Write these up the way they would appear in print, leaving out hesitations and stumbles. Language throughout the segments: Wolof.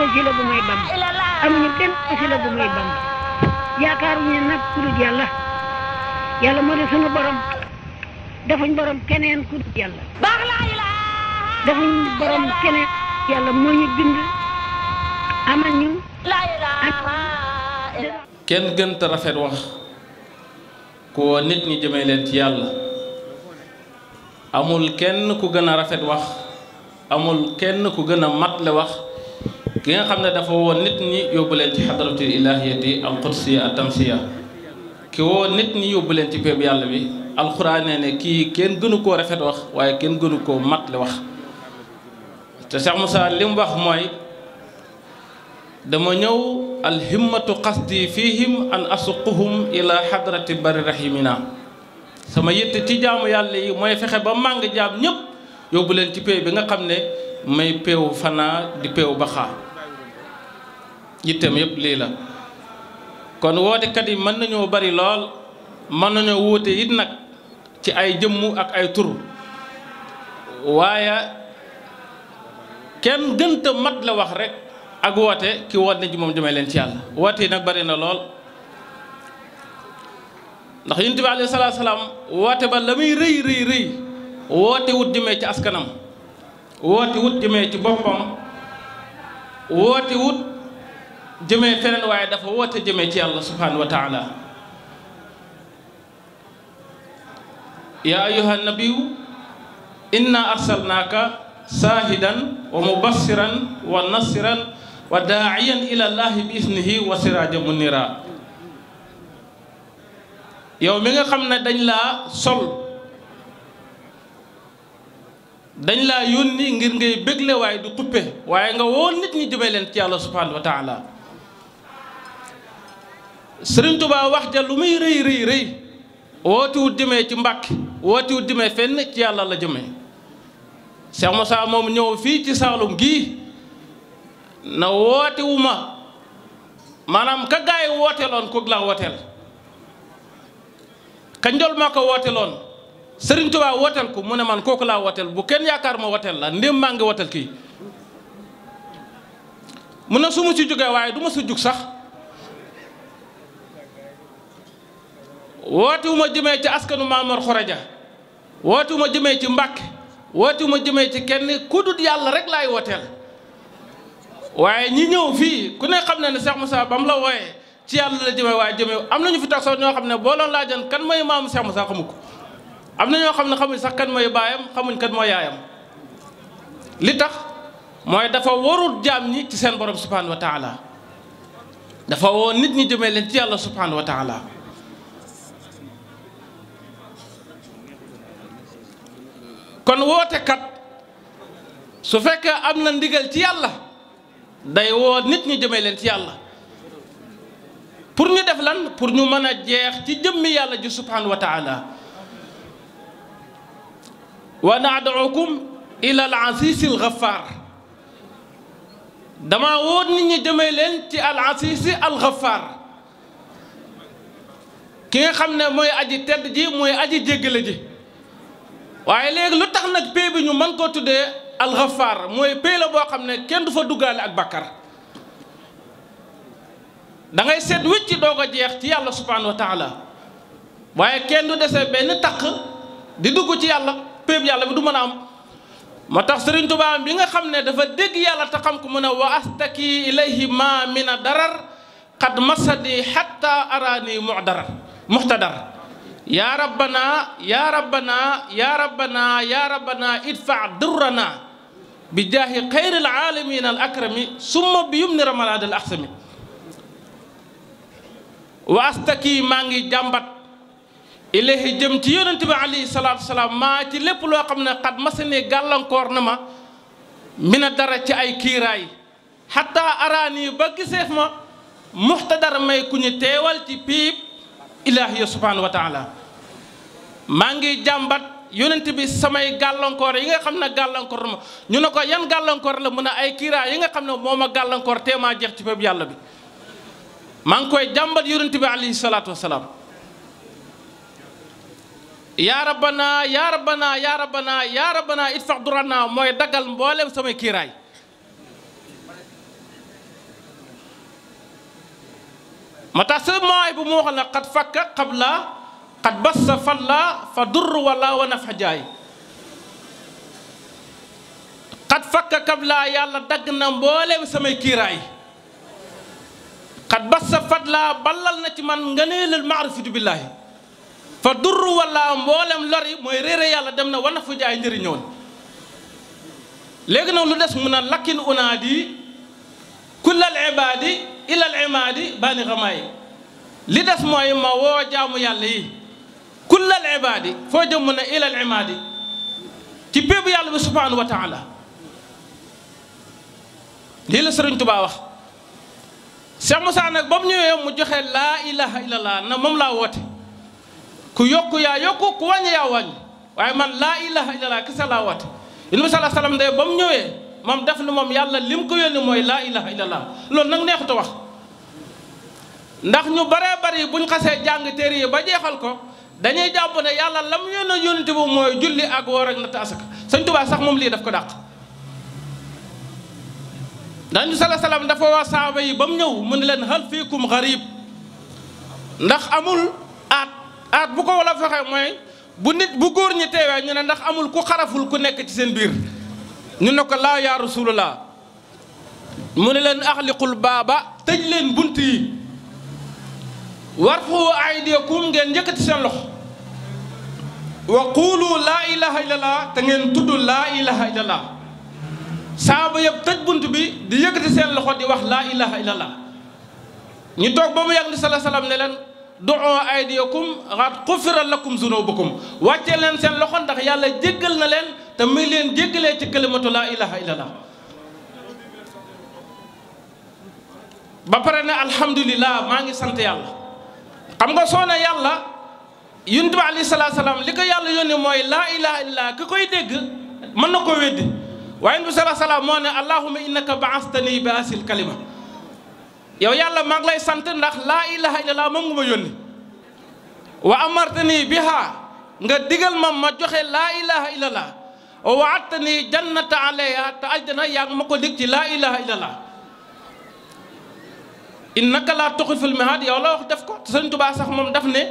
wasila bu may Bamba amuñu benn wasila bu may Bamba yaakaaruñu nag ku dul yàlla yàlla moo di sunu borom defuñ borom keneen ku dul yàlla defuñ borom keneen yàlla moo ñu bind amal ñu kenn gënta rafet wax ko nit ñi jëmee leen ci yàlla amul kenn ku gën a rafet wax amul kenn ku gën a matle wax ki nga xam ne dafa woo nit ñi yóbbu leen ci xadratul ilahiyati alqudsiya atamsiya ki woo nit ñi yóbbu leen ci péeb yàlla bi alxuraan nee ne kii kenn gënu koo rafet wax waaye kenn gënu koo matle wax te Cheikh Moussa li mu wax mooy dama ñëw alhimmatu qasdi fihim an asuquhum ila hadrati bari rahimina sama yitte ci jaamu yàlla yi mooy fexe ba màng jaam ñëpp yóbbu leen ci péew bi nga xam ne may péew fanaa di péew baxaa yitteem yëpp lii la kon wootekat yi mën nañoo bari lool mën nañoo wuute it nag ci ay jëmm ak ay tur waaye kenn gënta mat la wax rek ak woote ki woot na ci moom jëmee leen ci yàlla woote yi nag bari na lool ndax yonent bi alayhi salaatu salaam woote ba la muy rëy rëy rëy woote wut jëmee ci askanam woote wut jëmee ci boppam woote wut jëmee feneen waaye dafa woote jëmee ci yàlla subhanahu wa taala yaa ayyuha nabiyu inna arsalnaaka saahidan wa mubassiran wa nasiran wa daa'iyan ila llahi bi isnihi wa siraaja munira yow mi nga xam ne dañ laa sol dañ laa yónni ngir ngay bégle waaye du xuppe waaye nga woo nit ñi jëmee leen ci yàlla subhanahu wa taala Sëriñ Tuubaa wax ja lu muy rëy rëy rëy wootiwut jëmee ci Mbàkke wootiwut jëmee fenn ci yàlla la jëmee Cheikh Moussa moom ñëw fii ci Saalum gii na wootewuma maanaam ka gaay wooteeloon koog laa wooteel ka njol maa ko wooteeloon Sëriñ Tuubaa wooteel ko mu ne man kooku laa wooteel bu kenn yaakaar ma wooteel la ndéem maa ngi wooteel kii mu ne su ma ci jógee waaye du ma si jug sax wootewuma jëmee ci askanu Maamor Xoreja wootewuma jëmee ci Mbàkke wootewuma jëmee ci kenn ku dul yàlla rek laay wooteel waaye ñi ñëw fii ku ne xam ne ne Cheikh Moussa ba mu la wooyee ci yàlla la jëmee waaye jëmee am nañu fi tax sax ñoo xam ne boo loon laajoon kan mooy maamu Cheikh Moussa xamu ko am na ñoo xam ne xamuñ sax kan mooy baayam xamuñ kan mooy yaayam li tax mooy dafa warul jaam ñi ci seen borom subhanahu wa taala dafa woo nit ñi jëmee leen ci yàlla subhanahu wa taala kon wootekat su fekkee am na ndigal ci yàlla day woo nit ñi jëmee leen ci yàlla pour ñu def lan pour ñu mën a jeex ci jëmmi yàlla ji subhanahu wa taala wa nad'ukum ila al aziz al ghaffar dama woo nit ñi jëmee leen ci al aziz al ghaffar ki nga xam ne mooy aji tedd ji mooy aji jéggale ji waaye léegi lu tax nag pay bi ñu mën koo tuddee alxafaar mooy pay la boo xam ne kenn du fa duggaale ak bakkar da ngay seet wicc doog a jeex ci yàlla subhanahu wa taala waaye kenn du desee benn taq di dugg ci yàlla pay bi yàlla bi du mën a am moo tax Sëriñ Tuubaa bi nga xam ne dafa dégg yàlla te xam ko mu ne wa astaki ilayhi ma mina darar qad masadi hatta arani muhtadar yaa rabbana yaa rabbana yaa rabbana yaa rabbana idfa durrana bi jaahi xayril aalamiina al akrami summa bi yumni ramadaad al axsami wa astaki maa ngi jàmbat ilayhi jëm ci yonent bi alayhi salaatu salaam maa ci lépp loo xam ne xat masani gàllankoor na ma mina dara ci ay kiiraay xataa araani ba giseef ma muxtadar may ku ñu teewal ci piib ilaahiya subhanahu wa taala maa ngi jàmbat yonent bi samay gàllankoor yi nga xam ne gàllankoor ma ñu ne ko yan gàllankoor la mun a ay kiiraay yi nga xam ne moo ma gàllankoor te maa jeex ci péeb yàlla bi maa ngi koy jàmbat yonent bi alayhi salaatu wasalaam yaa rabbana yaa rabbana yaa rabbana yaa rabbana idfa durana mooy daggal mboolem samay kiiraay ma tax sa mooy bu mu waxoon ne xat fakka xabla xat bassa falla fa durr wala wa nafa jaay xat fakka xabla yàlla dagg na mbooleem samay kiiraay xat bassa fadla ballal na ci man ngëneelal maarifatu billaahi fa durr wala mboolem lori mooy réere yàlla dem na wa nafa jaay njëriñoon léegi nag lu des mun a lakkin unaadi kullal ibaadi ilal imaadi baani xamaay li des mooy ma woo jaamu yàlla yi kullal ibaadi foo jëm mun a ilal imaadi ci péebu yàlla bi subhanahu wa taala lii la Sëriñ Tuubaa wax Cheikh Moussa nag ba mu ñëwee mu joxe laa ilaha illallah na moom laa woote ku yokku yaa yokku ku wàññi yaa wàññi waaye man laa ilaha illallah kese laa woote yonent bi sallallahu alayhi wasallam de ba mu ñëwee moom def na moom yàlla lim ko yónni mooy laa ilaha illallah loolu nag neexut a wax ndax ñu baree bari buñ xasee jàng téere yi ba jeexal ko dañuy jàpp ne yàlla lam yónni yónent bu mooy julli ak woor ak natt asaka Sëñ Tuubaa sax moom lii daf ko dàq ndax ñu sallallahu alayhi wasallam dafa wax saaba yi ba mu ñëw mu ne leen hal fiikum gharib ndax amul aat bu ko wala fexe mooy bu nit bu góor ñi teewee ñu ne ndax amul ku xaraful ku nekk ci seen biir ñu ne ko laa yaa rasulullah mu ne leen axliqul baaba tëj leen bunt yi warfu aydiyakum ngeen yëkkati seen loxo wa quulu laa ilaha illallah te ngeen tudd laa ilaha illallah saaba yëpp tëj bunt bi di yëkkati seen loxo di wax laa ilaha illallah ñu toog ba mu yàgg ni sallallahu alayhi wasallam ne leen du'u aydiyakum qad xufira lakum zunubukum wàccee leen seen loxo ndax yàlla jéggal na leen te muy leen jéggalee ci kalimatu laa ilaha illallah ba pare ne alhamdulillah maa ngi sant yàlla xam nga soo ne yàlla yonent bi alayhi salaatu salaam li ko yàlla yónnee mooy laa ilaha illallah ki koy dégg mën na koo weddi waaye yonent bi salaatu salaam moo ne allahumma innaka ba'astani bi asil kalima yow yàlla maa ngi lay sant ndax laa ilaha illallah moom nga ma yónni wa amartani biha nga digal ma joxe laa ilaha illallah wa wa'adtani jannata alayha te aljana yaa ngi ma ko dig ci laa ilaha illallah innaka laa tuxliful mii'aad yow la wax def ko te Sëriñ Tuubaa sax moom daf ne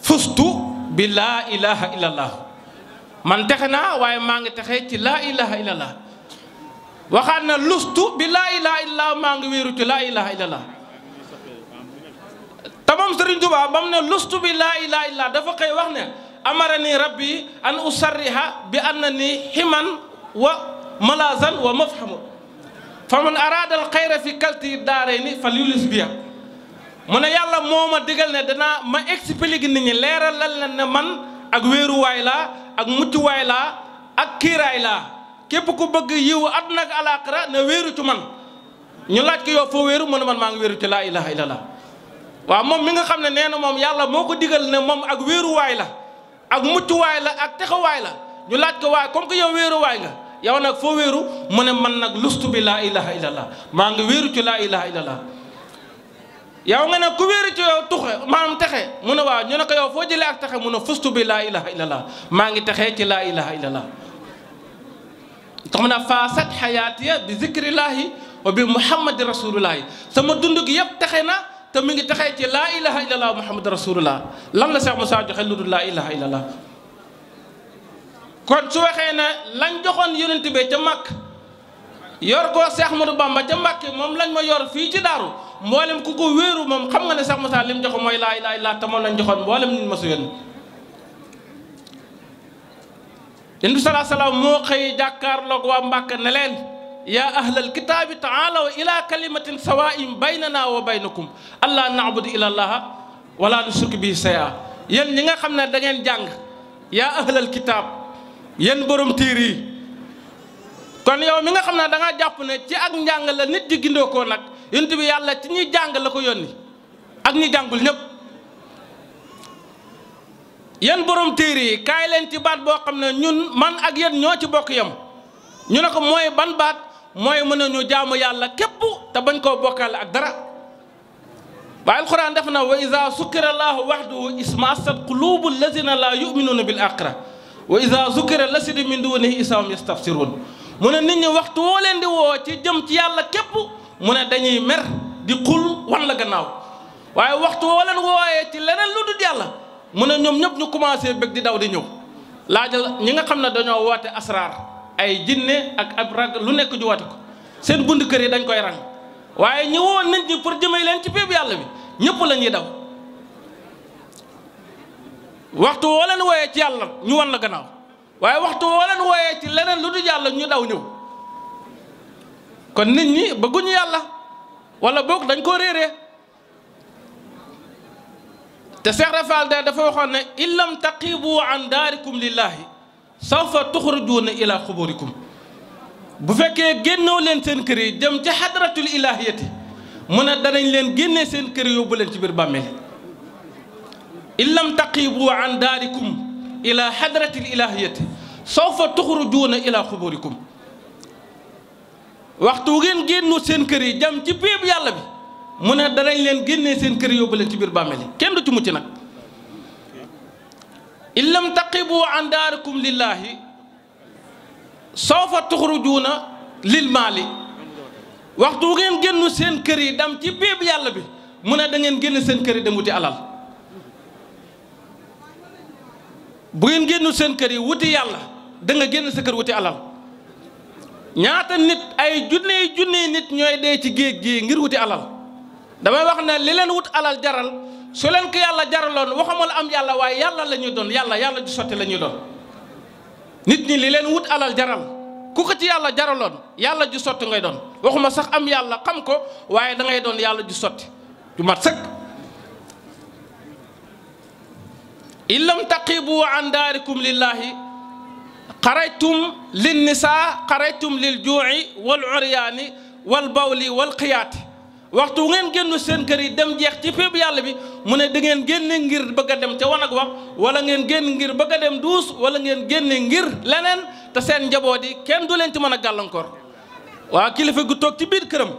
fustu bi laa ilaha illallah man texe naa waaye maa ngi texe ci laa ilaha illallah waxaat na lustu bi laa ilaha illallah maa ngi wéeru ci laa ilaha illallah te moom Sëriñ Tuubaa ba mu ne lustu bi laa ilaha illallah dafa koy wax ne amarani rabbi an usarriha bi annani himan wa malazan wa mafhamu fa man araada al xayra fi kalti daarayni fal yulis biya mu ne yàlla moo ma digal ne danaa ma expliquer nit ñi leeral leen ne man ak wéeruwaay laa ak muccuwaay laa ak kiiraay laa képp ku bëgg yiw àdduna ak alaaxira ne wéeru ci man ñu laaj ko yow foo wéeru mu ne man maa ngi wéeru ci laa ilaha illallah waaw moom mi nga xam ne nee na moom yàlla moo ko digal ne moom ak wéeruwaay la ak muccuwaay la ak texawaay la ñu laaj ko waaye comme que yow wéeruwaay nga yow nag foo wéeru mu ne man nag lustu bi laa ilaha illallah maa ngi wéeru ci laa ilaha illallah yow nga ne ku wéeru ci yow tuxe maanaam texe mu ne waaw ñu ne ko yow foo jëlee ak texe mu ne fustu bi laa ilaha illallah maa ngi texee ci laa ilaha illallah tax mu ne faasat xayaatiya bi zikrillahi wa bi muhammadi rasulillahi sama dund gi yëpp texe na te mi ngi texee ci laa ilaha illallah muhammad rasulullah lan la Cheikh Moussa joxe lu dul laa ilaha illallah kon su waxee ne lañ joxoon yonent bi ca Makk yor ko Cheikh Ahmadou Bamba ca Mbàkke moom lañ ma yor fii ci daaru mboolem ku ko wéeru moom xam nga ne Cheikh Moussa lim joxe mooy laa ilaha illallah te moom lañ joxoon mboolem nit ma su yónni yonent bi salaa salaam moo xëy jàkkaarloog waa Mbàkke ne leen yaa ahlal kitaabi taalaw ila kalimatin sawaa'in baynana wa baynakum allaa na'budu illa allaha wala nushriku bihi shay'a yéen ñi nga xam ne da ngeen jàng yaa ahlal kitaab yéen borom tiir yi kon yow mi nga xam ne da ngaa jàpp ne ci ak njàng la nit di gindoo ko nag yonent bi yàlla ci ñi jàng la ko yónni ak ñi jàngul ñëpp yéen borom tiir yi kaay leen ci baat boo xam ne ñun man ak yéen ñoo ci bokk yam ñu ne ko mooy ban baat mooy mën a ñu jaamu yàlla képp te bañ koo bokkaale ak dara waaye alxuraan def na wa iza sukkira allahu wahdahu isma'assat qulubu allazina la yu'minuna bil axira wa iza zukira lasina min dunihi isahum yastafsirun mu ne nit ñi waxtu woo leen di woo ci jëm ci yàlla képp mu ne dañuy mer di xul wan la gannaaw waaye waxtu woo leen wooyee ci leneen lu dul yàlla mu ne ñoom ñëpp ñu commencé bëgg di daw di ñëw. laajal ñi nga xam ne dañoo woote asraar ay jinne ak ab rag lu nekk ñu woote ko seen bund kër yi dañ koy rang waaye ñi woo nit ñi pour jëmee leen ci péeb yàlla bi ñëpp la ñuy daw. waxtu woo leen wooyee ci yàlla ñu wan la gannaaw waaye waxtu woo leen wooyee ci leneen lu dul yàlla ñu daw ñëw. kon nit ñi bëgguñu yàlla wala boog dañ koo réeree. te Seex Rafal de dafa waxoon ne in lam taqibu an daarikum lillahi sawfa tuxrujuuna ila xuburikum bu fekkee génnoo leen seen kër yi dem ci hadratul ilahiyati mu ne danañ leen génnee seen kër yi yóbbu leen ci biir bàmmeel in lam taqibu an daarikum ila hadratil ilahiyati sawfa tuxrujuuna ila xuburikum waxtu ngeen génnu seen kër yi dem ci péeb yàlla bi mu ne danañ leen génnee seen kër yóbbu leen ci biir bàmmeel yi kenn du ci mucc nag in lam taqibu an daarikum lillahi sawfa tuxrujuuna lil maali waxtu ngeen génnu seen kër yi dem ci péeb yàlla bi mu ne da ngeen génn seen kër yi dem wuti alal bu ngeen génnu seen kër yi wuti yàlla da nga génn sa kër wuti alal ñaata nit ay junne nit ñooy dee ci géej gi ngir wuti alal damay wax ne li leen wut alal jaral su leen ko yàlla jaraloon waxuma la am yàlla waaye yàlla la ñuy doon yàlla ju sotti la ñuy doon nit ñi li leen wut alal jaral ku ko ci yàlla jaraloon yàlla ju sotti ngay doon waxuma sax am yàlla xam ko waaye da ngay doon yàlla ju sotti ju mat sëkk in lam taqibu an daarikum lillahi xarajtum lin nisaa xarajtum lil juuci wal uryaani wal bawli wal xiyaati waxtu ngeen génnu seen kër yi dem jeex ci péeb yàlla bi mu ne da ngeen génne ngir bëgg a dem ca wanag wax wala ngeen génn ngir bëgg a dem duus wala ngeen génne ngir leneen te seen njaboot yi kenn du leen ci mën a gàllankoor waa kilifa gu toog ci biir këram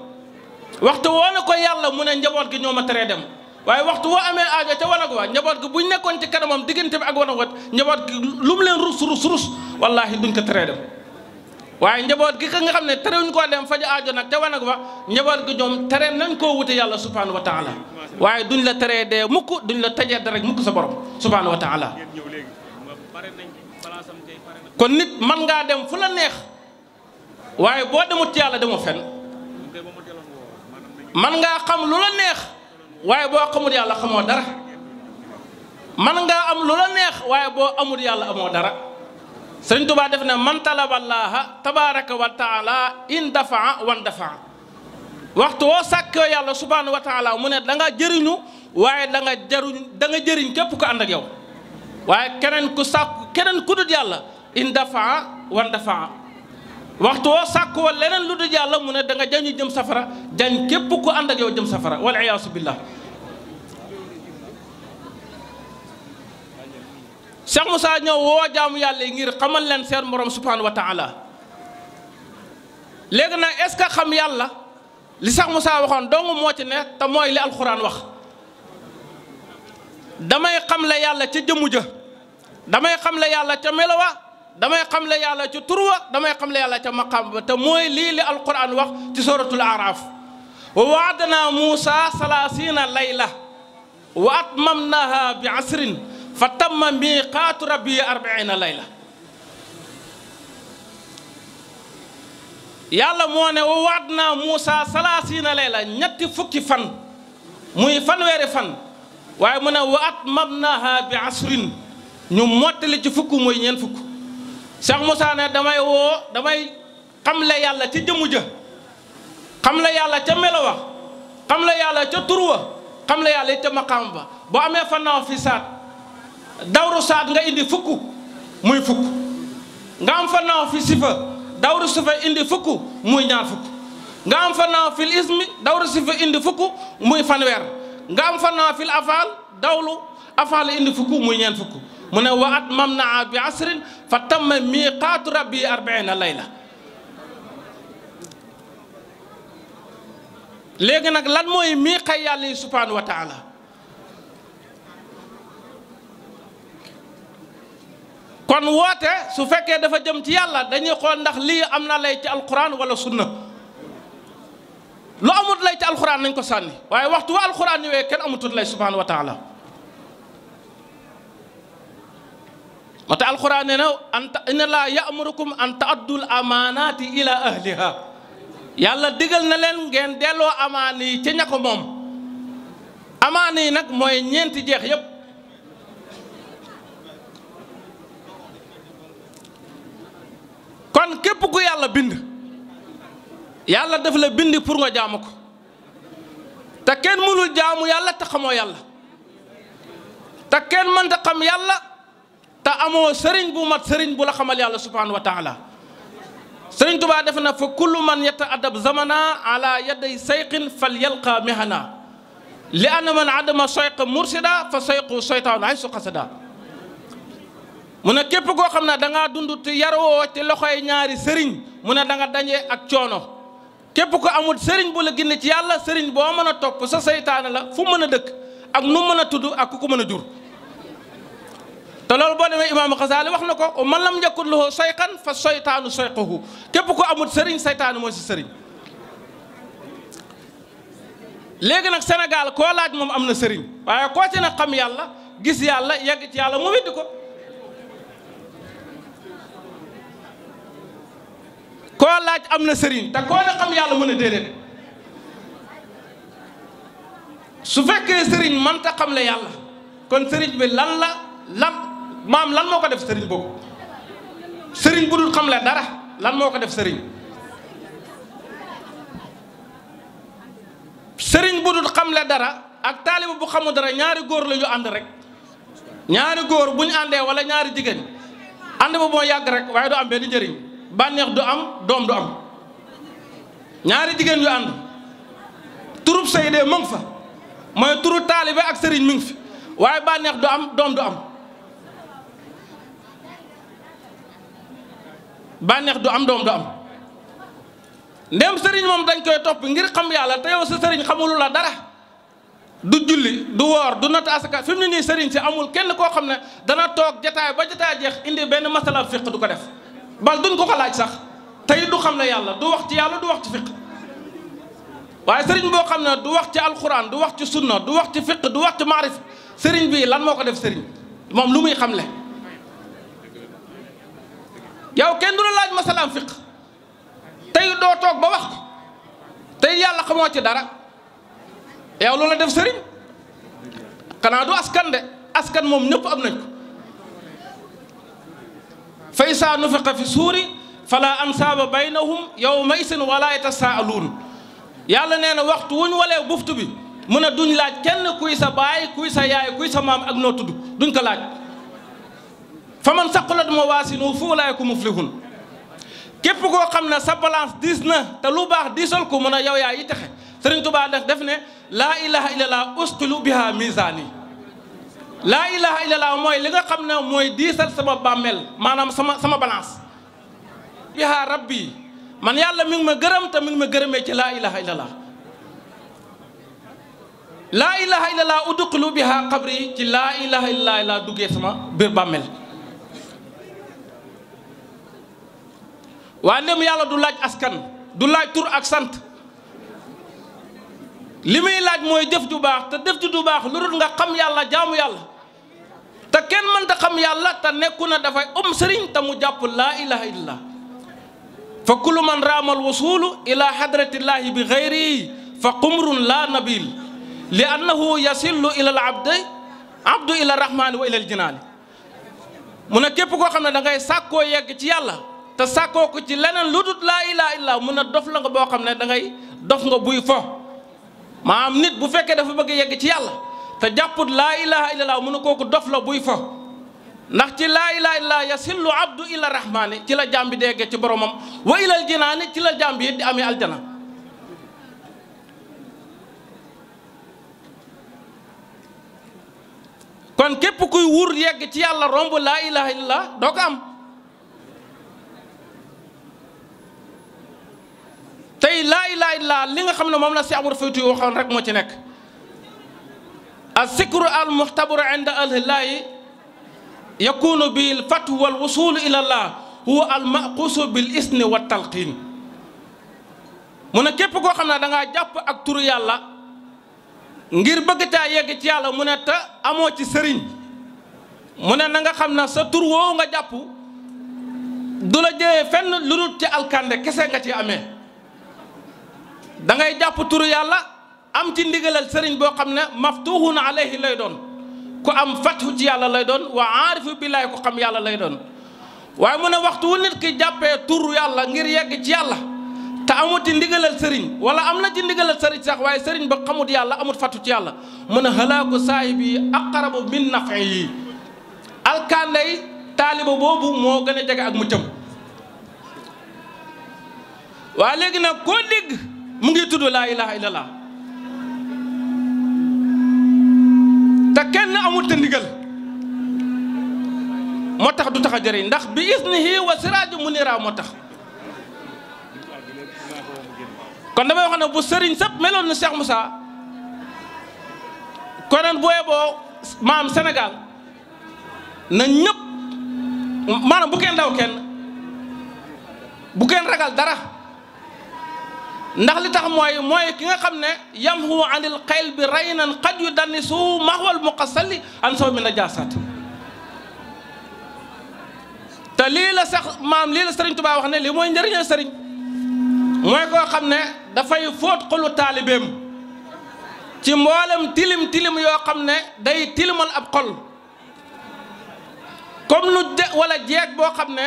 waxtu woo ne ko yàlla mu ne njaboot gi ñoo ma teree dem waaye waxtu woo amee aajo ca wanag wa njaboot gi buñ nekkoon ci kanamam diggante bi ak wanag wa njaboot gi lu mu leen rus wallaahi duñ ko teree dem waaye njaboot gi ka nga xam ne terewuñ koo dem faja aajo nag te wanag wa njaboot gi ñoom tere nañ koo wute yàlla subhanahu wa taala waaye duñ la teree dee mukk duñ la tajee dara rek mukk sa borom subhanahu wa taala kon nit man ngaa dem fu la neex waaye boo demut ci yàlla demoo fenn man ngaa xam lu la neex waaye boo xamul yàlla xamoo dara man ngaa am lu la neex waaye boo amul yàlla amoo dara Sëriñ Tuubaa def ne man talaballaaha tabaaraka wa taala in dafaa wan dafaa waxtu woo sàkkoo yàlla subhaanahu wa taala mu ne da nga jëriñu waaye da nga jëriñ képp ko ànd ak yow waaye keneen ku dul yàlla in dafaa wan dafaa waxtu woo sàkkoo leneen lu dul yàlla mu ne da nga jañu jëm safara jañ képp ku ànd ak yow jëm safara wal iyaasu billah Cheikh Moussa ñëw woo jaamu yàlla yi ngir xamal leen seen borom subhanahu wa taala léegi nag est-ce que xam yàlla li Cheikh Moussa waxoon dong moo ci ne te mooy li alxuraan wax damay xam la yàlla ca jëmmu ja damay xam la yàlla ca melowa damay xam la yàlla ca turwa damay xam la yàlla ca maqaam ba te mooy lii li alxuraan wax ci suratul araaf wa waadna Muusa 30 layla wa atmamnaha bi asrin fa tamma miqaatu rabbi 40 layla yàlla moo ne wa waat naa Muusa 30 layla ñetti fukki fan muy fanweeri fan waaye mu ne wa atmamnaha bi asrin ñu mottali ci fukk muy ñeent fukk Cheikh Moussa ne damay xamle yàlla ca jëmu ja xamle yàlla ca melowa xamle yàlla ca turwa xamle yàlla ca maqaam ba boo amee fannaaw fi saat dawru saat nga indi fukk muy fukk nga am fannaaw fi sifa dawru sifa indi fukk muy ñaar fukk nga am fannaaw fil ismi dawru sifa indi fukk muy fanweer nga am fannaaw fil afaal dawlu afaal indi fukk muy ñeent fukk mu ne wa atmamnaa bi asrin fa tamma miqaatu rabbi 40 layla léegi nag lan mooy miiqa yàlla yi subhanahu wa taala kon woote su fekkee dafa jëm ci yàlla dañuy xool ndax lii am na lay ci alquran wala sunna lu amut lay ci alxuraan nañ ko sànni waaye waxtu wa alxuraan ñëwee kenn amatul lay subhanahu wa taala moo tax alxuraan nee na inna laa ya'murukum an ta'addul amaanaati ila ahliha yàlla digal na leen ngeen delloo amaana yi ca ña ko moom amaana yi nag mooy ñeenti jeex yépp kon képp ku yàlla bind yàlla daf la bind pour nga jaamu ko te kenn mënul jaamu yàlla te xamoo yàlla te kenn mënta xam yàlla te amoo sëriñ bu mat sëriñ bu la xamal yàlla subhanahu wa taala sëriñ Tuubaa def na fa kullu man yata'addab zamana ala yaday sayqin fal yalqa mihana li anna man adama sayqa mursida fa sayqu saytaan ay su xasada mu ne képp koo xam ne da ngaa dund te yaroo ci loxoy ñaari sëriñ mu ne da nga dañee ak coono képp ko amul sëriñ bu la génne ci yàlla sëriñ boo mën a topp sa saytaane la fu mën a dëkk ak nu mën a tudd ak ku ko mën a jur te loolu boo demee imaamu Xasaali wax na ko man lam yakun lahu sayqan fa saytaanu sayquhu képp ko amul sëriñ saytaane mooy si sëriñ léegi nag Sénégal koo laaj moom am na sëriñ waaye koo ci ne xam yàlla gis yàlla yegg ci yàlla mu weddi ko koo laaj am na sëriñ te koo ne xam yàlla mën a déedéet su fekkee sëriñ mënta xam le yàlla kon sëriñ bi lan moo ko def sëriñ boobu sëriñ bu dul xam le dara lan moo ko def sëriñ sëriñ bu dul xam le dara ak taaliba bu xamul dara ñaari góor la yu ànd rek ñaari góor bu ñu àndee wala ñaari jigéen ànd ba moo yàgg rek waaye du am benn njëriñ bànneex du am doom du am ñaari jigéen yu ànd turub sëy de mu ngi fa mooy turu taalibe ak sëriñ mi ngi fi waaye bànneex du am doom du am bànneex du am doom du am ndem sëriñ moom dañ koy topp ngir xam yàlla te yow sa sëriñ xamulu la dara du julli du woor du natt asaka fi mu ne nii sëriñ si amul kenn koo xam ne dana toog jataay ba jataay jeex indi benn masala fiq du ko def bal duñ ko laaj sax tey du xam ne yàlla du wax ci yàlla du wax ci fiq waaye sëriñ boo xam ne du wax ci alxuraan du wax ci sunna du wax ci fiq du wax ci maarif sëriñ bi lan moo ko def sëriñ moom lu muy xamle yow kenn du la laaj masalaam fiq tey doo toog ba wax ko tey yàlla xamoo ci dara yow loolu la def sëriñ xanaa du askan de askan moom ñëpp am nañ ko fa izaa nufixa fi suuri fala ansaaba baynahum yawma isin wala yatasaaluun yàlla nee na waxtu wuñ walee buftu bi mu ne duñ laaj kenn kuy sa baay kuy sa yaay kuy sa maam ak noo tudd duñ ko laaj fa man saqulat mawaaziinuhu fa ulaa'ika muflihuun képp koo xam ne sa balance diis na te lu baax diisal ko mun a yow yaa yi texe Sëriñ Tuubaa def ne laa ilaha illallah usqilu biha misaani laa ilaha illallah mooy li nga xam ne mooy diisal sama bàmmeel maanaam sama balance biha rabbi man yàlla mi ngi ma gërëm te mi ngi ma gërëmee ci laa ilaha illallah laa ilaha illallah udqilu biha qabri ci laa ilaha illallah laa duggee sama biir bàmmeel waaye ndem yàlla du laaj askan du laaj tur ak sant li muy laaj mooy jëf ju baax te jëf ju baax lu dul nga xam yàlla jaamu yàlla te kenn mënta xam yàlla te nekku na dafay sëriñ te mu jàpp laa ilaha illallah fa kullu man raamal wusulu ila hadratillahi bi gayri fa qumrun la nabil li annahu yasillu ila al abdu ila rahmani wa ila al jinaani mu ne képp koo xam ne da ngay sàkkoo yegg ci yàlla te sàkkoo ko ci leneen lu dul laa ilaha illallah mu ne dof la nga boo xam ne da ngay dof nga buy fo maanaam nit bu fekkee dafa bëgg yegg ci yàlla te jàpput laa ilaha illallah mu ne kooku dof la buy fo ndax ci laa ilaha illallah yasillu abdu ila rahmani ci la jaam bi deggee ci boromam wa ilal jinaani ci la jaam bi di amee aljana kon képp kuy wur yegg ci yàlla romb laa ilaha illallah doo ko am tey laa ilaha illallah li nga xam ne moom la si amul faytu waxoon rek moo ci nekk as-sikru al-muhtabaru inda ahlillahi yakunu bil fathu wal wusul ila Allah huwa al-maqusu bil isni wat talqin mu ne képp koo xam ne da ngaa jàpp ak turu yàlla ngir bëgg taa yegg ci yàlla mu ne te amoo ci sëriñ mu ne na nga xam ne sa tur woowu nga jàpp du la jëyee fenn lu dul ci alkande kese nga ci amee da ngay jàpp turu yàlla am ci ndigalal sëriñ boo xam ne maftuhun alayhi lay doon ku am fathu ci yàlla lay doon wa aarifu billaahi ku xam yàlla lay doon waaye mu ne waxtu wu nit ki jàppee turu yàlla ngir yegg ci yàlla te amut ci ndigalal sëriñ wala am na ci ndigalal sëriñ sax waaye sëriñ ba xamut yàlla amut fattu ci yàlla mu ne halaaku saahibi aqrabu min naf'ihi alkandey taaliba boobu moo gën a jege ak muccam waa léegi nag koo dégg mu ngi tudd laa ilaha illallah te kenn amul te ndigal moo tax du tax a jëriñ ndax bi isnihi wa siraaju munira moo tax kon damay wax ne bu sëriñ sëpp meloon na Cheikh Moussa konoon booyee boo maam Sénégal na ñëpp maanaam bu kenn daw kenn bu kenn ragal dara ndax li tax mooy ki nga xam ne yamhu anil xayl bi raynan qad yu dannisu mahwal muqassali an saw mi najaasaat te lii la sax maam lii la Sëriñ Tuubaa wax ne lii mooy njëriñal sëriñ mooy koo xam ne dafay fóot xolu taalibeem ci mboolem tilim tilim yoo xam ne day tilimal ab xol comme nu wala jeeg boo xam ne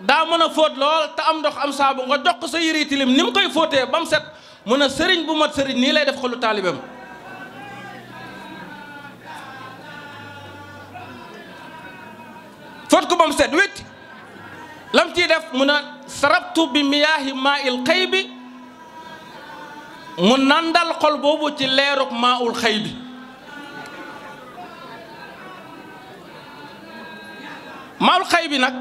daa mën a fóot lool te am ndox am saabu nga jox ko sa yëri tilim ni mu koy fóotee ba mu set mu ne sëriñ bu mat sëriñ nii lay def xolu taalibeem fóot ko ba mu set wécc lam ciy def mu ne sarabtu bi miyaahi maa il xëy bi mu nandal xol boobu ci leeruk maa ul xëy bi maa ul xëy bi nag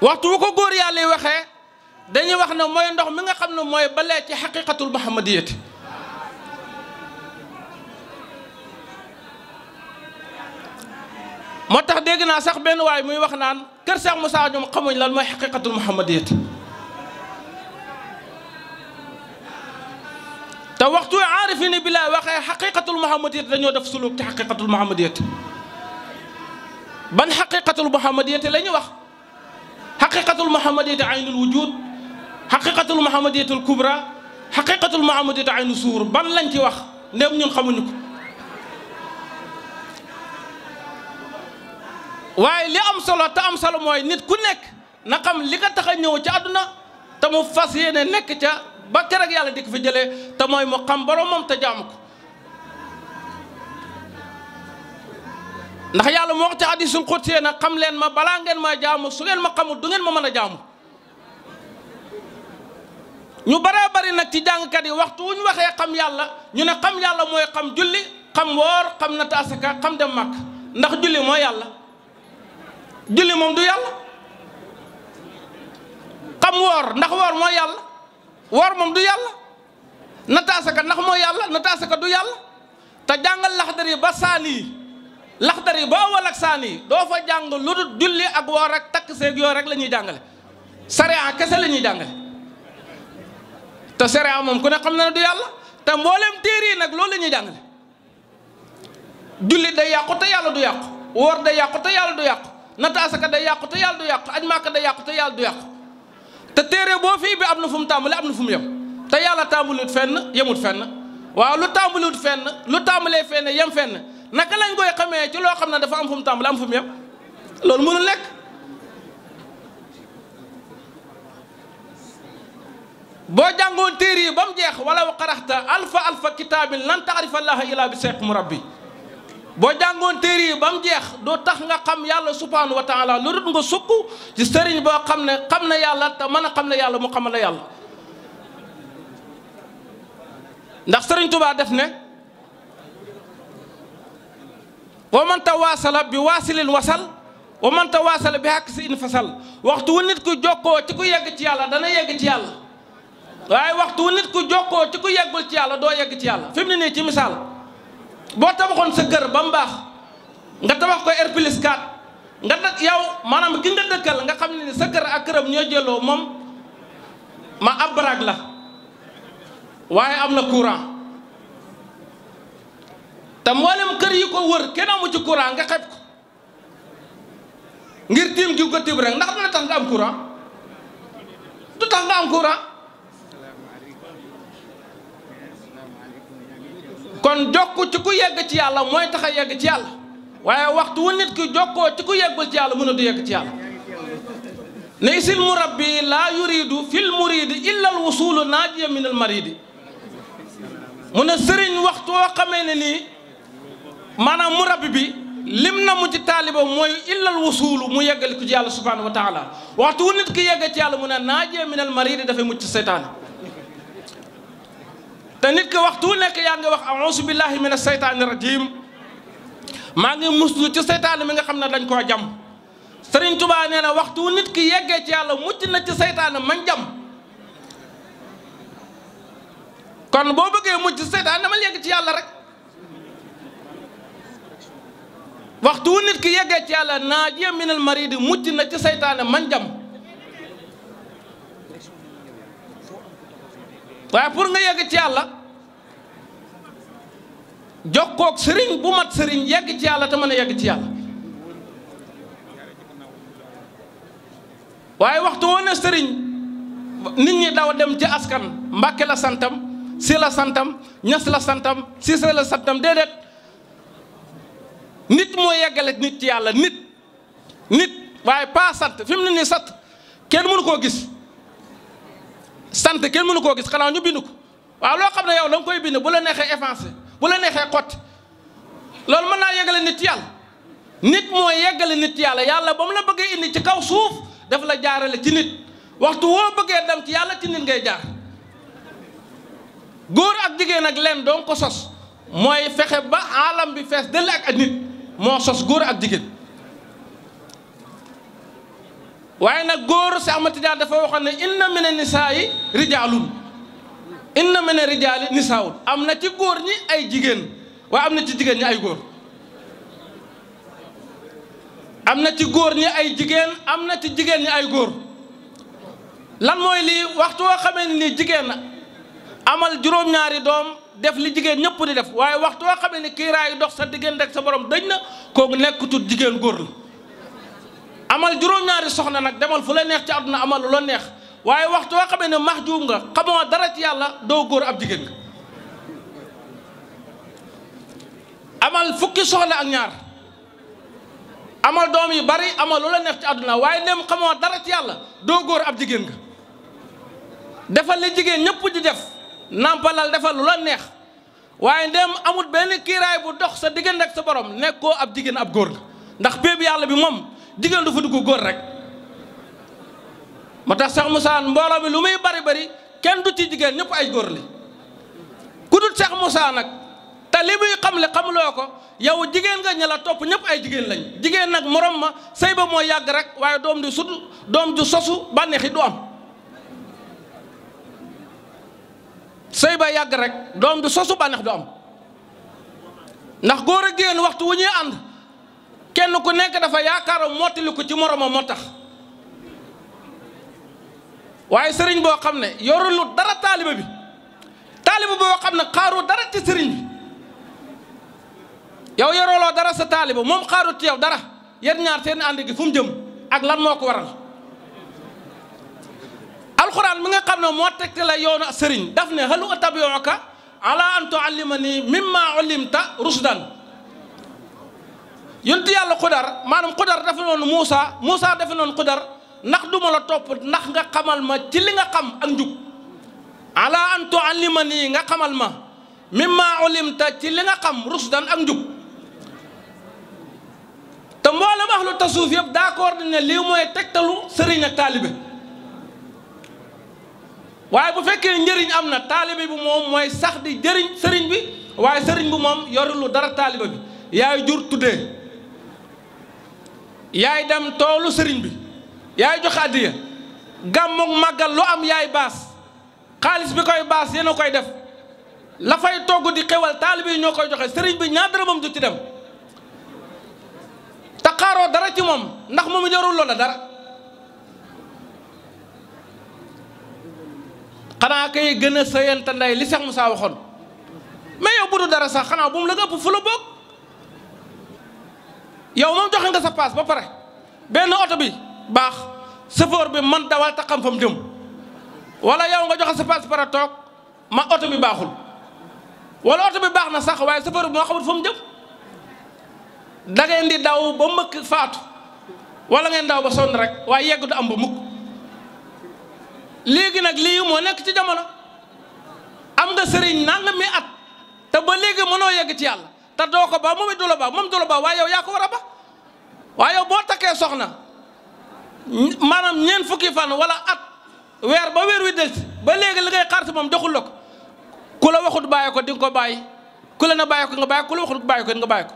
waxtu wu ko góor yàlla yi waxee dañuy wax ne mooy ndox mi nga xam ne mooy balee ci xaqiqatul muhammadiyati moo tax dégg naa sax benn waay muy wax naan kër Cheikh Moussa ñoom xamuñ lan mooy xaqiqatul muhammadiyati te waxtu aarifini billaay waxee xaqiqatul muhammadiyati dañoo def suluk ci xaqiqatul muhammadiyati ban xaqiqatul muhammadiyati la ñuy wax xaqiqatul muhammadiyati aynul wujud xaqiqatul muhammadiyati al kubra xaqiqatul muhammadiyati aynu suur ban lañ ci wax ndem ñun xamuñu ko waaye li am solo te am solo mooy nit ku nekk na xam li nga tax a ñëw ci àdduna te mu fas yéene nekk ca ba keroog yàlla di ko fi jëlee te mooy mu xam boromam te jaamu ko ndax yàlla moo wax ci hadiisul qudsi na xam leen ma balaa ngeen ma jaamu su ngeen ma xamul du ngeen ma mën a jaamu ñu baree bari nag ci jàngkat yi waxtu wu ñu waxee xam yàlla ñu ne xam yàlla mooy xam julli xam woor xam natt asaka xam dem màkk ndax julli mooy yàlla julli moom du yàlla xam woor ndax woor mooy yàlla woor moom du yàlla natt asaka ndax mooy yàlla natt asaka du yàlla te jàngal laxdari ba saani laxdari ba awal ak saani doo fa jàng lu dul julli ak woor ak takk seeg yoo rek la ñuy jàngale sariya kese la ñuy jàngale te sariya moom ku ne xam na ne du yàlla te mboolem téere yi nag loolu la ñuy jàngale julli day yàqu te yàlla du yàqu woor day yàqu te yàlla du yàqu natt asaka day yàqu te yàlla du yàqu aj màkka day yàqu te yàlla du yàqu te téere boo fii bi am na fu mu tàmbale am na fu mu yem te yàlla tàmbalut fenn yemut fenn waaw lu tàmbalut fenn lu tàmbalee fenn yem fenn naka lañ koy xamee ci loo xam ne dafa am fu mu tàmbale am fu mu yem loolu mënul nekk boo jàngoon téere yi ba mu jeex wala wa qaraxta alfa kitaabin lan taarifa allaha illa bi seq mu rabbi boo jàngoon téere yi ba mu jeex doo tax nga xam yàlla subhanahu wa taala lu dul nga sukk ci sëriñ boo xam ne xam na yàlla te mën a xam ne yàlla mu xamal la yàlla ndax sëriñ Tuubaa def ne wa man tawaasala bi waasilin wasal wa man tawaasala bi hàkk si in fasal waxtu wu nit ku jokkoo ci ku yegg ci yàlla dana yegg ci yàlla waaye waxtu wu nit ku jokkoo ci ku yeggul ci yàlla doo yegg ci yàlla fi mu ne nii ci misaal boo tabaxoon sa kër ba mu baax nga tabax ko R+4 nga dëkk yow maanaam ki nga dëkkal nga xam ne sa kër ak këram ñoo jëloo moom ma ab baraag la waaye am na courant te mboolem kër yi ko wër kenn amu ci courant nga xeb ko ngir tiim gi ko tiim rek ndax dina tax nga am courant du tax nga am courant. kon jokku ci ku yegg ci yàlla mooy tax a yegg ci yàlla waaye waxtu wu nit ki jokkoo ci ku yeggul ci yàlla mën a du yegg ci yàlla. ne isil murabbi laa yuridu fil muridi illa al wusulu naajiya min al maridi. mu ne sëriñ waxtu woo xamee ne nii maanaam murabbi bi lim na mu ci taaliba mooy illa al wusulu mu yeggali ko ci yàlla subhanahu wa taala waxtu wu nit ki yegg ci yàlla mu ne naajiya min al maridi dafay mucc seytaane. te nit ki waxtu wu nekk yaa ngi wax a'uuzu billahi mina seytaani rajim maa ngi muslu ci seytaane mi nga xam ne dañ koo jam. Sëriñ Tuubaa nee na waxtu wu nit ki yeggee ci yàlla mucc na ci seytaane man jam. kon boo bëggee mucc ci seytaane dama yegg ci yàlla rek waxtu wu nit ki yeggee ci yàlla naajiya minal maridi mucc na ci seytaane man jam. waaye pour nga yegg ci yàlla jokkoog sëriñ bu mat sëriñ yegg ci yàlla te mën a yegg ci yàlla waaye waxtu woon sëriñ nit ñi daw dem ci askan Mbàkke la santam si la santam Ñas la santam Siise la santam déedéet nit moo yeggale nit ci yàlla nit waaye pas sant fi mu ne nii sant kenn mënu koo gis sant kenn mënu koo gis xanaa ñu bind ko waaw loo xam ne yow da nga koy bind bu la neexee effacé bu la neexee xotti loolu mën naa yeggale nit yàlla nit moo yeggale nit yàlla yàlla ba mu la bëggee indi ci kaw suuf daf la jaarale ci nit waxtu woo bëggee dem ci yàlla ci nit ngay jaar góor ak jigéen ak leen doon ko sos mooy fexe ba alam bi fees dell ak nit moo sos góor ak jigéen waaye nag góor si Ahmad Tijaan dafa waxoon ne inna mina nisaa'i rijaalun inna mina rijaali nisaawun am na ci góor ñi ay jigéen waaye am na ci jigéen ñi ay góor am na ci góor ñi ay jigéen am na ci jigéen ñi ay góor lan mooy lii waxtu woo xamee ni jigéen amal juróom-ñaari doom def li jigéen ñëpp di def waaye waxtu woo xamee ni kiiraay dox sa diggante ak sa borom dëj na kooku nekkutul jigéen góor la amal juróom-ñaari soxna nag demal fu la neex ci àdduna amal lu la neex waaye waxtu woo xamee ne mahjuum nga xamoo dara ci yàlla doo góor ab jigéen nga amal fukki soxna ak ñaar amal doom yu bari amal lu la neex ci àdduna waaye dem xamoo dara ci yàlla doo góor ab jigéen nga defal li jigéen ñëpp di def nampalal defal lu la neex waaye dem amul benn kiiraay bu dox sa diggante ak sa borom nekkoo ab jigéen ab góor nga ndax péeb yàlla bi moom jigéen du fa dugg góor rek moo tax Cheikh Moussa mbooloo mi lu muy bari bari kenn du ci jigéen ñëpp ay góor li ku dul Cheikh Moussa nag te li muy xamle xamuloo ko yow jigéen nga ña la topp ñëpp ay jigéen lañ jigéen nag morom ma sëy ba mooy yàgg rek waaye doom di sut doom ju sosu bànneexi du am sëy ba yàgg rek doom ju sosu bànneex du am ndax góor a jigéen waxtu wu ñuy ànd kenn ku nekk dafa yaakaar mottali ko ci moromam moo tax waaye sëriñ boo xam ne yorulu dara taaliba bi taaliba boo xam ne xaaru dara ci sëriñ bi yow yoroloo dara sa taaliba moom xaaru ci yow dara yéen ñaar seen ànd gi fu mu jëm ak lan moo ko waral alxuraan mi nga xam ne moo tegte la yoonu sëriñ daf ne hal utabi'uka ala an tuallimani mimma ullimta rusdan yonent yàlla xudar maanaam xudar dafa noonu Muusa dafa noonu xudar ndax duma la topp ndax nga xamal ma ci li nga xam ak njub ala an tuallimani nga xamal ma mimma ulimta ci li nga xam rusdan ak njub te mboolem ahlu tasawuf yëpp d'accord ne lii mooy tegtalu sëriñ ak taalibe waaye bu fekkee njëriñ am na taalibe bi moom mooy sax di jëriñ sëriñ bi waaye sëriñ bi moom yorulu dara taalibe bi yaay jur tuddee yaay dem toolu sëriñ bi yaay joxe addiya gàmmoog màggal lu am yaay baas xaalis bi koy baas yéen a koy def la fay togg di xewal taalibe yi ñoo koy joxe sëriñ bi ñaar dërëmam du ci dem te xaaroo dara ci moom ndax moom it yorul loola dara xanaa kay gën a sëyante ndey li Cheikh Moussa waxoon mais yow bu du dara sax xanaa bu mu la nga ëpp fu la bokk yow moom joxe nga sa paas ba pare benn oto bi baax chauffeur bi man dawal te xam fa mu jëm wala yow nga joxe sa paas pare toog ma oto bi baaxul wala oto bi baax na sax waaye chauffeur bi moo xamul fa mu jëm da ngeen di daw ba mëkk faatu wala ngeen daw ba sonn rek waaye yegg du am ba mukk léegi nag lii moo nekk ci jamono am nga sëriñ nangami at te ba léegi mënoo yegg ci yàlla te doo ko ba moom it du la ba moom du la ba waaye yow yaa ko war a ba waaye yow boo takkee soxna maanaam ñeent fukki fan wala at weer ba weer wi delsi ba léegi li ngay xaar si moom joxul la ko ku la waxut bàyyi ko di nga ko bàyyi ku la na bàyyi ko nga bàyyi ku la waxut bàyyi ko nga bàyyi ko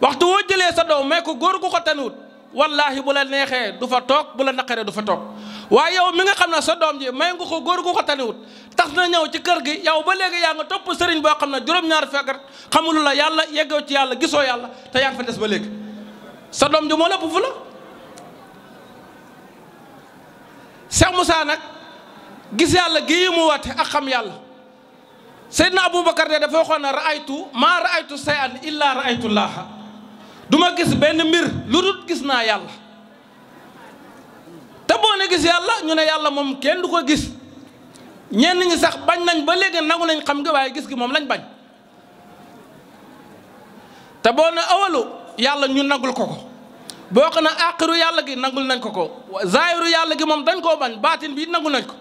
waxtu woo jëlee sa doom may ko góor gu ko tanuwut wallaahi bu la neexee du fa toog bu la naqaree du fa toog waaye yow mi nga xam ne sa doom ji may nga ko góor gu ko tanuwut tax na ñëw ci kër gi yow ba léegi yaa nga topp sëriñ boo xam ne juróom-ñaari fekkat xamulu la yàlla yeggoo ci yàlla gisoo yàlla te yaa ngi fa des ba léegi sa doom ji moo lépp fu la Cheikh Moussa nag gis yàlla gii mu wate ak xam yàlla Seydina Aboubacar de dafa waxoon ne maa raaytu sayan illa raaytu llaaha du ma gis benn mbir lu dul gis naa yàlla te boo ne gis yàlla ñu ne yàlla moom kenn du ko gis ñenn ñi sax bañ nañ ba léegi nangu nañ xam nga waaye gis gi moom lañ bañ te boo ne awalu yàlla ñu nangul ko boo ko ne axiru yàlla gi nangul nañ ko zaahiru yàlla gi moom dañ koo bañ baatin bi nangul nañ ko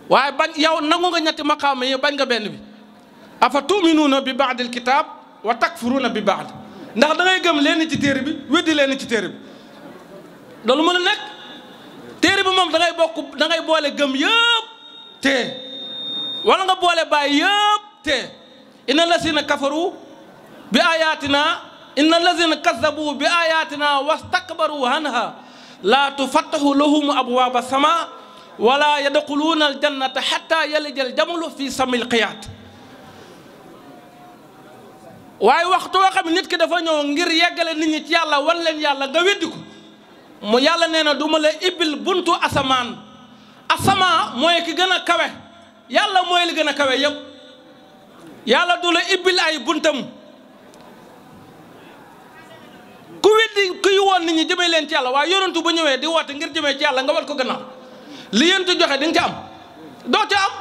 waaye bañ yow nangu nga ñetti maqaama yi bañ nga benn bi afa tuminuuna bi baadil kitaab wa takfuruuna bi baad ndax da ngay gëm leen ci téere bi weddi leen ci téere bi loolu mën a nekk téere bi moom da ngay boole gëm yëpp te wala nga boole bàyyi yëpp te inna lazina kafaru bi ayatina inna lazina kazabu bi ayatina wastakbaru anha la tufattahu lahum abwaaba sama wala yadxuluuna aljannata xatta yalija aljamalu fi samil qiyaat waaye waxtu woo xam ne nit ki dafa ñëw ngir yeggale nit ñi ci yàlla wan leen yàlla nga weddi ko mu yàlla nee na du ma la ibbil buntu asamaan mooy ki gën a kawe yàlla mooy li gën a kawe yëpp yàlla du la ibbil ay buntam ku weddi kuy woon nit ñi jëmee leen ci yàlla waaye yonentu bu ñëwee di woote ngir jëmee ci yàlla nga wan ko gannaaw li yonentu joxe di nga ci am doo ca am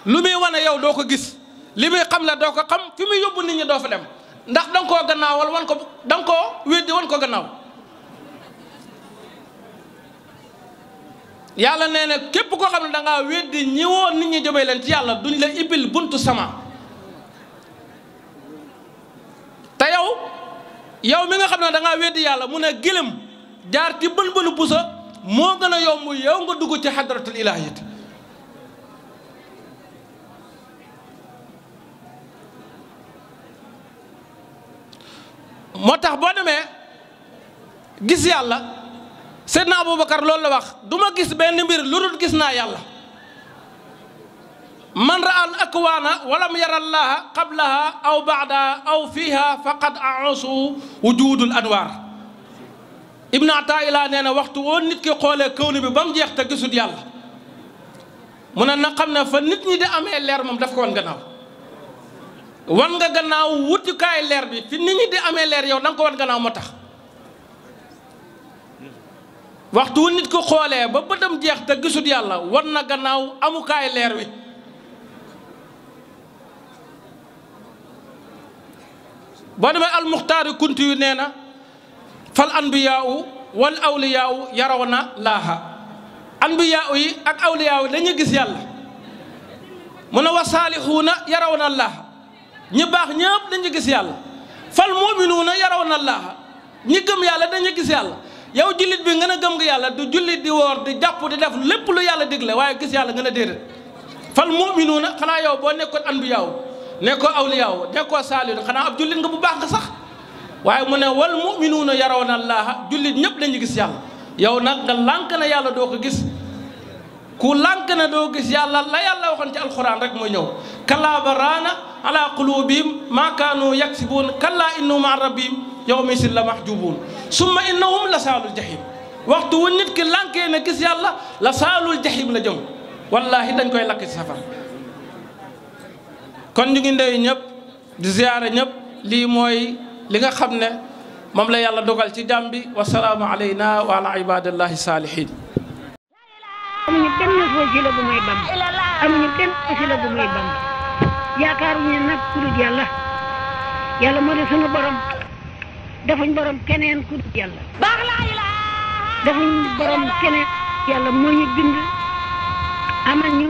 lu muy wane yow doo ko gis li muy xam la doo ko xam fi muy yóbbu nit ñi doo fa dem ndax da nga koo gannaawal wan ko da nga koo weddi wan ko gannaaw yàlla nee na képp koo xam ne da ngaa weddi ñi woon nit ñi jëmee leen ci yàlla duñ la ibbil buntu sama te yow mi nga xam ne da ngaa weddi yàlla mu ne gëlëm jaar ci bën busa moo gën a yomb yow nga dugg ci hadratul ilahiyat moo tax boo demee gis yàlla Seydina Aboubacar loolu la wax du ma gis benn mbir lu dul gis naa yàlla man ra al akwaana walam yara llaha qablaha aw baadaha aw fiha faqad a'usu wujudul anwaar Ibn Ataa'illah nee na waxtu woon nit ki xoolee kawni bi ba mu jeex te gisut yàlla mu ne na xam ne fa nit ñi di amee leer moom daf ko wan gannaaw wan nga gannaaw wutukaay leer bi fi nit ñi di amee leer yow da nga ko wan gannaaw moo tax waxtu wu nit ko xoolee ba bëtam jeex te gisut yàlla wan na gannaaw amukaay leer wi boo demee almuxtaari kunti yu nee na fal anbiyaau wal awliyaau yarawna laaha anbiyaau yi ak awliyaau yi dañuy gis yàlla mu ne wa saalixuuna yarawna laaha ñi baax ñëpp dañuy gis yàlla fal muminuuna yarawna laaha ñi gëm yàlla dañuy gis yàlla yow jullit bi nga ne gëm nga yàlla du jullit di woor di jàpp di def lépp lu yàlla digle waaye gis yàlla nga ne déedéet fal muminuuna xanaa yow boo nekkoon anbiyaaw nekkoo awliyaaw nekkoo saalihuuna xanaa ab jullit nga bu baax nga sax waaye mu ne wal muminuuna yarawna allaaha jullit ñëpp dañuy gis yàlla yow nag nga lànk na yàlla doo ko gis ku lànk na doo gis yàlla la yàlla waxoon ci alxuraan rek mooy ñëw kallaa baraana ala quluubihim maa kaanu yaksibuun kallaa innahum an rabbihim yawma isin la mahjubuun summa innahum la saalul jahim waxtu wu nit ki lànkee na gis yàlla la saalul jahim la jëm wallaahi dañ koy lakk ci safara. kon ñu ngi ndeyu ñëpp di ziyaara ñëpp lii mooy li nga xam ne moom la yàlla dogal ci jàmm bi wasalaamu alayna wa ala ibadillahi saalihin. amuñu benn wasila bu may Bamba amuñu benn wasila bu may Bamba yaakaaruñu nag ku dul yàlla yàlla moo di sunu borom defuñ borom keneen ku dul yàlla defuñ borom keneen yàlla moo ñu bind amal ñu